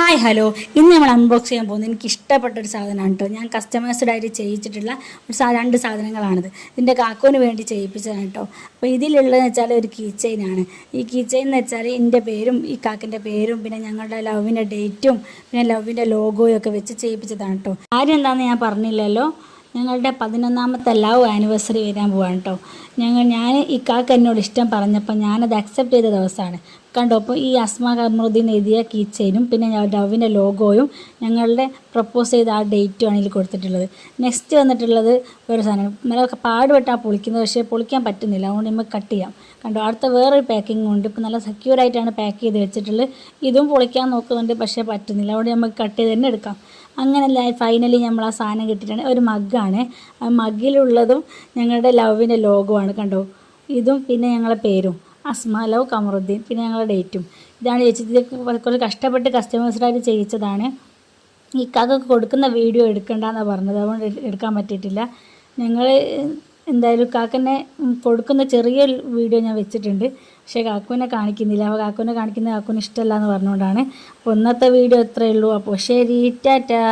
Hi hello, ഇന്ന് നമ്മൾ unbox ചെയ്യാൻ പോകുന്നത് എനിക്ക് ഇഷ്ടപ്പെട്ടൊരു സാധനമാണ് കേട്ടോ. ഞാൻ കസ്റ്റമൈസ്ഡായിട്ട് ചെയ്യിച്ചിട്ടുള്ള രണ്ട് സാധനങ്ങളാണിത്. ഇതിൻ്റെ കാക്കുവിന് വേണ്ടി ചെയ്യിപ്പിച്ചതാണ് കേട്ടോ. അപ്പോൾ ഇതിലുള്ളതെന്ന് വെച്ചാൽ ഒരു കീ ചെയിനാണ്. ഈ കീ ചെയിൻ എന്ന് വെച്ചാൽ എൻ്റെ പേരും ഈ കാക്കിൻ്റെ പേരും പിന്നെ ഞങ്ങളുടെ ലവിൻ്റെ ഡേറ്റും പിന്നെ ലവിൻ്റെ ലോഗോയും ഒക്കെ വെച്ച് ചെയ്യിപ്പിച്ചതാണ് കേട്ടോ. കാര്യം എന്താണെന്ന് ഞാൻ പറഞ്ഞില്ലല്ലോ, ഞങ്ങളുടെ 11ാമത്തെ ലവ് ആനിവേഴ്സറി വരാൻ പോവാണ് കേട്ടോ. ഞാൻ ഈ കാക്ക എന്നോട് ഇഷ്ടം പറഞ്ഞപ്പോൾ ഞാനത് അക്സെപ്റ്റ് ചെയ്ത ദിവസമാണ് കണ്ടോ. അപ്പോൾ ഈ അസ്മാ കമറുദ്ദീൻ എഴുതിയ കീ ചെയിനും പിന്നെ ലവിൻ്റെ ലോഗോയും ഞങ്ങളുടെ പ്രപ്പോസ് ചെയ്ത ആ ഡേറ്റുമാണ് ഇതിൽ കൊടുത്തിട്ടുള്ളത്. നെക്സ്റ്റ് വന്നിട്ടുള്ളത് വേറൊരു സാധനം, നല്ല പാടുപെട്ടാൽ പൊളിക്കുന്നത്, പക്ഷേ പൊളിക്കാൻ പറ്റുന്നില്ല, അതുകൊണ്ട് നമുക്ക് കട്ട് ചെയ്യാം. കണ്ടോ, അടുത്ത വേറൊരു പാക്കിംഗ് ഉണ്ട്. ഇപ്പോൾ നല്ല സെക്യൂറായിട്ടാണ് പാക്ക് ചെയ്ത് വെച്ചിട്ടുള്ളത്. ഇതും പൊളിക്കാൻ നോക്കുന്നുണ്ട്, പക്ഷേ പറ്റുന്നില്ല, അതുകൊണ്ട് നമുക്ക് കട്ട് ചെയ്ത് തന്നെ എടുക്കാം. അങ്ങനെയല്ല, ഫൈനലി നമ്മൾ ആ സാധനം കിട്ടിയിട്ടാണ് ഒരു മഗ്ഗാണ്. ആ മഗ്ഗിലുള്ളതും ഞങ്ങളുടെ ലവിൻ്റെ ലോഗോ ആണ് കണ്ടോ. ഇതും പിന്നെ ഞങ്ങളുടെ പേരും അസ്മാ ലവ് കമറുദ്ദീൻ പിന്നെ ഞങ്ങളുടെ ഡേറ്റും ഇതാണ് ചെയ്യിച്ചത്. കുറച്ച് കഷ്ടപ്പെട്ട് കസ്റ്റമേഴ്സായിട്ട് ചെയ്യിച്ചതാണ്. ഈ കാക്കൊക്കെ കൊടുക്കുന്ന വീഡിയോ എടുക്കണ്ടെന്നാണ് പറഞ്ഞത്, അതുകൊണ്ട് എടുക്കാൻ പറ്റിയിട്ടില്ല. ഞങ്ങൾ എന്തായാലും കാക്കനെ കൊടുക്കുന്ന ചെറിയ വീഡിയോ ഞാൻ വെച്ചിട്ടുണ്ട്, പക്ഷേ കാക്കുവിനെ കാണിക്കുന്നില്ല. അപ്പോൾ കാക്കുവിനെ കാണിക്കുന്ന കാക്കുവിന് ഇഷ്ടമല്ല എന്ന് പറഞ്ഞുകൊണ്ടാണ്. അപ്പോൾ ഇന്നത്തെ വീഡിയോ ഇത്രയേ ഉള്ളൂ. അപ്പോൾ ശരി, ടാറ്റാ.